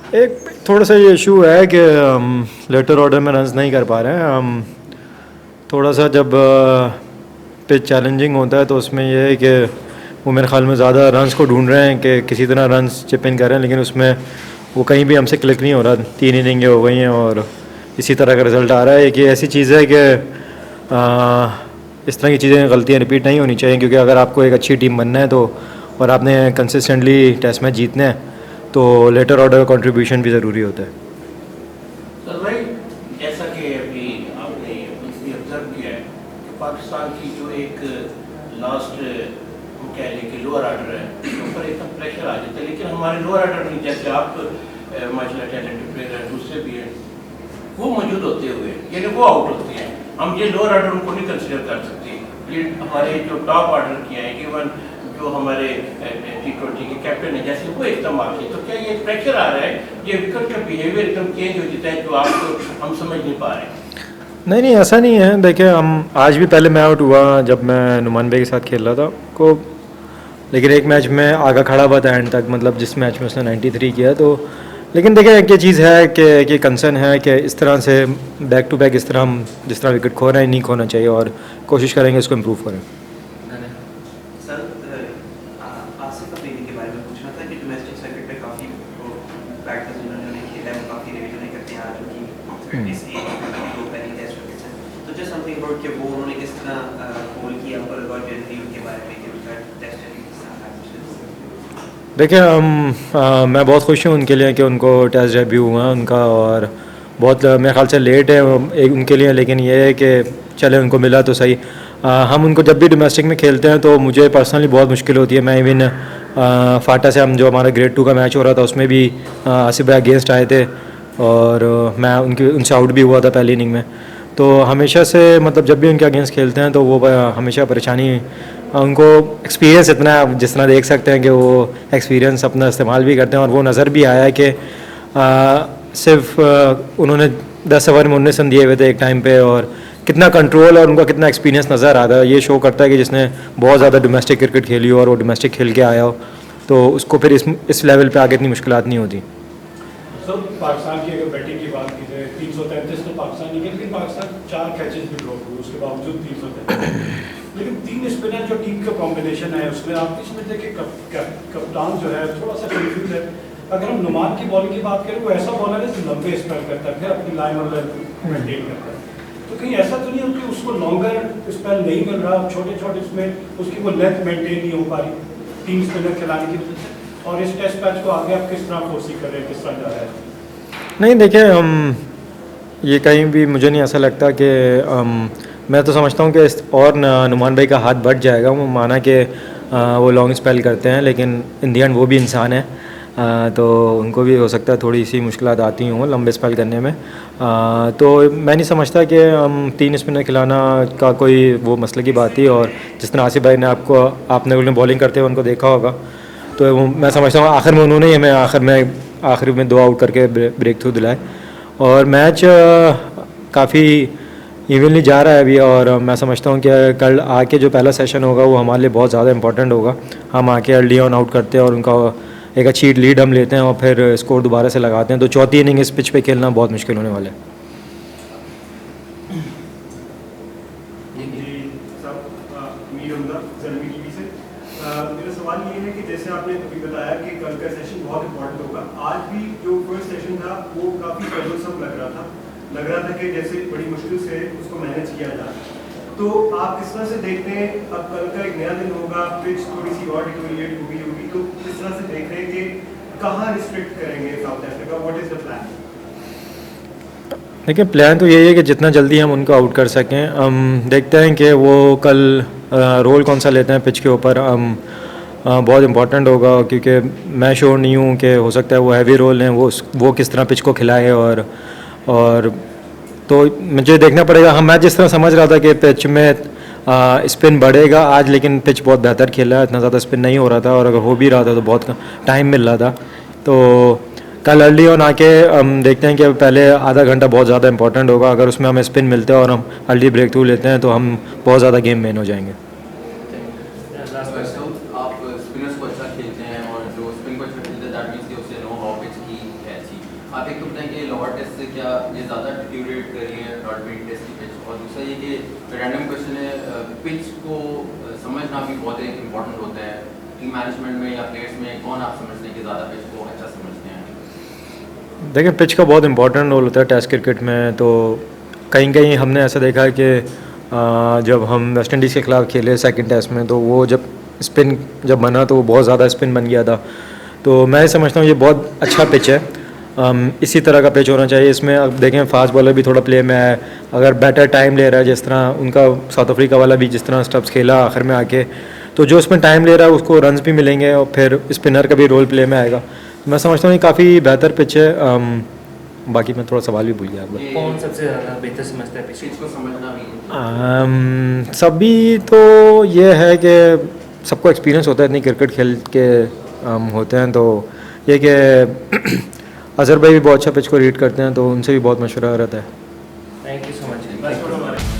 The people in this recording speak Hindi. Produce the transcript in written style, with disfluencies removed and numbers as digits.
एक थोड़ा सा ये इशू है कि हम लेटर ऑर्डर में रन्स नहीं कर पा रहे हैं हम। थोड़ा सा जब पिच चैलेंजिंग होता है तो उसमें ये है कि वो मेरे ख्याल में ज़्यादा रन्स को ढूंढ रहे हैं कि किसी तरह रन्स चिप इन कर रहे हैं, लेकिन उसमें वो कहीं भी हमसे क्लिक नहीं हो रहा। 3 इनिंगें हो गई हैं और इसी तरह का रिज़ल्ट आ रहा है कि ऐसी चीज़ है कि इस तरह की चीज़ें गलतियाँ रिपीट नहीं होनी चाहिए, क्योंकि अगर आपको एक अच्छी टीम बनना है तो और आपने कंसिस्टेंटली टेस्ट मैच जीतने हैं तो लेटर ऑर्डर का कंट्रीब्यूशन भी ज़रूरी होता है। सर भाई, जैसा कि अभी आपने भी ऑब्जर्व किया है कि पाकिस्तान की जो एक लास्ट हम कह लें कि लोअर ऑर्डर है, उसके ऊपर एकदम प्रेशर आ जाता है, लेकिन हमारे लोअर ऑर्डर में जैसे आप माशाल्लाह टैलेंटेड प्लेयर हैं, दूसरे भी हैं, वो मौजूद होते हुए यानी वो आउट होते हैं, हम ये लोअर ऑर्डर उनको नहीं कंसिडर कर सकते। ये हमारे जो टॉप ऑर्डर किए हैं, इवन जो हमारे T20 के कैप्टन है जैसे वो एकदम आके, तो क्या ये प्रेशर आ रहा है, ये विकेट का बिहेवियर एकदम चेंज हो जाता है जो आप हम समझ नहीं पा रहे? नहीं नहीं, ऐसा नहीं है। देखिए, हम आज भी पहले मैं आउट हुआ जब मैं नुमान भाई के साथ खेल रहा था को, लेकिन एक मैच में आगा खड़ा हुआ था एंड तक, मतलब जिस मैच में उसने 93 किया। तो लेकिन देखिए, एक ये चीज़ है कि कंसर्न है कि इस तरह से बैक टू बैक इस तरह हम जिस तरह विकेट खो रहे हैं नहीं खोना चाहिए, और कोशिश करेंगे इसको इम्प्रूव करें। सर, आसिफ अफरीदी के बारे में पूछना था कि डोमेस्टिक सर्किट पे काफ़ी बैटर्स जिन्होंने खेला है वो काफ़ी रिविजन करते हैं आज उनकी इस दो पहली टेस्ट विकेट्स हैं, तो जस्ट समथिंग अबाउट कि वो उन्होंने किस तरह होल्ड किया पर और जनरली उनके बारे में कि उनका टेस्ट किस तरह था। देखिए, मैं बहुत खुश हूँ उनके लिए कि उनको टेस्ट डेब्यू हुआ है उनका, और बहुत मेरे ख्याल से लेट है उनके लिए, लेकिन ये है कि चले उनको मिला तो सही। हम उनको जब भी डोमेस्टिक में खेलते हैं तो मुझे पर्सनली बहुत मुश्किल होती है। मैं इवन फाटा से हम जो हमारा ग्रेड 2 का मैच हो रहा था उसमें भी आसिफ भाई अगेंस्ट आए थे और मैं उनसे आउट भी हुआ था पहली इनिंग में। तो हमेशा से मतलब जब भी उनके अगेंस्ट खेलते हैं तो वो हमेशा परेशानी, उनको एक्सपीरियंस इतना है, जिस तरह देख सकते हैं कि वो एक्सपीरियंस अपना इस्तेमाल भी करते हैं, और वो नज़र भी आया है कि सिर्फ उन्होंने 10 ओवर में 19 रन दिए हुए थे एक टाइम पे, और कितना कंट्रोल और उनका कितना एक्सपीरियंस नज़र आता है। ये शो करता है कि जिसने बहुत ज़्यादा डोमेस्टिक क्रिकेट खेली हो और वो डोमेस्टिक खेल के आया हो तो उसको फिर इस लेवल पे आगे इतनी मुश्किलात नहीं होती। सर, पाकिस्तान की अगर बैटिंग की बात की जाए 333 तो पाकिस्तान नहीं, लेकिन पाकिस्तान 4 कैचेस भी ड्रॉप हुए उसके बावजूद 333, लेकिन 3 स्पिनर जो टीम का कॉम्बिनेशन है उसमें आप नहीं समझते कि कप्तान जो है थोड़ा सा कंफ्यूज है। अगर हम नुमान की बॉलिंग की बात करें, वो ऐसा बॉलर है जो लंबे स्पेल करता है, फिर अपनी लाइन और लेंथ मेंटेन करता है, तो कहीं ऐसा तो नहीं है कि उसको लॉन्गर स्पेल नहीं मिल रहा, छोटे छोटे उसमें उसकी वो लेंथ मेंटेन नहीं हो पा रही 3 स्पिनर खिलाने की वजह से, और इस टेस्ट मैच को आगे आप किस तरह फोर्सी कर रहे हैं, किस तरह जा रहा है? नहीं देखिए, ये कहीं भी मुझे नहीं ऐसा लगता कि मैं तो समझता हूँ कि और नुमान भाई का हाथ बढ़ जाएगा। वो माना कि वो लॉन्ग स्पेल करते हैं, लेकिन इन दी एंड वो भी इंसान है, तो उनको भी हो सकता है थोड़ी सी मुश्किलात आती हों लंबे स्पेल करने में। तो मैं नहीं समझता कि 3 स्पिनर खिलाना का कोई वो मसले की बात थी, और जिस तरह आसिफ भाई ने आपने उन्हें बॉलिंग करते हुए उनको देखा होगा, तो मैं समझता हूँ आखिर में उन्होंने ही हमें आखिर में 2 आउट करके ब्रेक थ्रू दिलाए, और मैच काफ़ी इवनली जा रहा है अभी। और मैं समझता हूँ कि कल आके जो पहला सेशन होगा वो हमारे लिए बहुत ज़्यादा इंपॉर्टेंट होगा। हम आके अर्ली ऑन आउट करते हैं और उनका एक अच्छी लीड हम लेते हैं और फिर स्कोर दोबारा से लगाते हैं, तो चौथी इनिंग इस पिच पे खेलना बहुत मुश्किल होने वाला है। मेरा सवाल ये है कि जैसे आपने अभी बताया कि कल का सेशन बहुत इंपॉर्टेंट होगा, आज भी जो फर्स्ट सेशन था वो काफ़ी ट्रबलसम लग रहा था कि जैसे बड़ी मुश्किल से उसको मैनेज किया जा रहा है, तो आप किस तरह से देखते हैं? अब कल का एक नया दिन होगा, पिच थोड़ी सी और डिटोरिएट होगी, तो किस तरह से देख रहे हैं कि कहाँ रिस्ट्रिक्ट करेंगे south Africa? What is the plan? देखिए, प्लान तो यही है कि जितना जल्दी हम उनको आउट कर सकें। हम देखते हैं कि वो कल रोल कौन सा लेते हैं पिच के ऊपर। बहुत इंपॉर्टेंट होगा, क्योंकि मैं श्योर नहीं हूँ कि हो सकता है वो हैवी रोल हैं, वो किस तरह पिच को खिलाए, और तो मुझे देखना पड़ेगा। हम मैं जिस तरह समझ रहा था कि पिच में स्पिन बढ़ेगा आज, लेकिन पिच बहुत बेहतर खेला, इतना ज़्यादा स्पिन नहीं हो रहा था, और अगर हो भी रहा था तो बहुत टाइम मिल रहा था। तो कल अर्ली ऑन आके हम देखते हैं कि पहले आधा घंटा बहुत ज़्यादा इंपॉर्टेंट होगा। अगर उसमें हमें स्पिन मिलते हैं और हम अर्ली ब्रेक थ्रू लेते हैं तो हम बहुत ज़्यादा गेम मेन हो जाएंगे। आप स्पिनर्स को अच्छा खेलते हैं और जो स्पिन को अच्छा खेलते हैं दैट मींस कि उससे नो हाउ पिच की है अच्छी, आप एक तो बताएं कि लोअर टेस्ट से क्या ये ज़्यादा डिट्यूरेट कर रही है डॉल्फिन टेस्ट की पिच, और दूसरा ये कि रैंडम क्वेश्चन है, पिच को समझना भी बहुत एक इम्पॉर्टेंट होता है टीम मैनेजमेंट में या प्लेयर्स में, कौन आप समझते हैं कि ज़्यादा पिच को अच्छा समझते हैं? देखिए पिच का बहुत इंपॉर्टेंट रोल होता है टेस्ट क्रिकेट में। तो कहीं कहीं हमने ऐसा देखा है कि जब हम वेस्ट इंडीज़ के खिलाफ खेले सेकंड टेस्ट में, तो वो जब स्पिन जब बना तो वो बहुत ज़्यादा स्पिन बन गया था। तो मैं समझता हूँ ये बहुत अच्छा पिच है, इसी तरह का पिच होना चाहिए। इसमें अब देखें फास्ट बॉलर भी थोड़ा प्ले में है, अगर बेटर टाइम ले रहा है, जिस तरह उनका साउथ अफ्रीका वाला भी जिस तरह स्टब्स खेला आखिर में आके, तो जो उसमें टाइम ले रहा है उसको रन्स भी मिलेंगे और फिर स्पिनर का भी रोल प्ले में आएगा। मैं समझता हूँ ये काफ़ी बेहतर पिच है। बाकी मैं थोड़ा सवाल भी भूल गया आपका। कौन सबसे ज़्यादा बेहतर समझता है पिच? पिच को समझना भी सभी तो ये है कि सबको एक्सपीरियंस होता है, इतनी क्रिकेट खेल के होते हैं, तो ये कि अजहर भाई भी बहुत अच्छा पिच को रीड करते हैं, तो उनसे भी बहुत मशवरा रहता है। Thank you so much. बस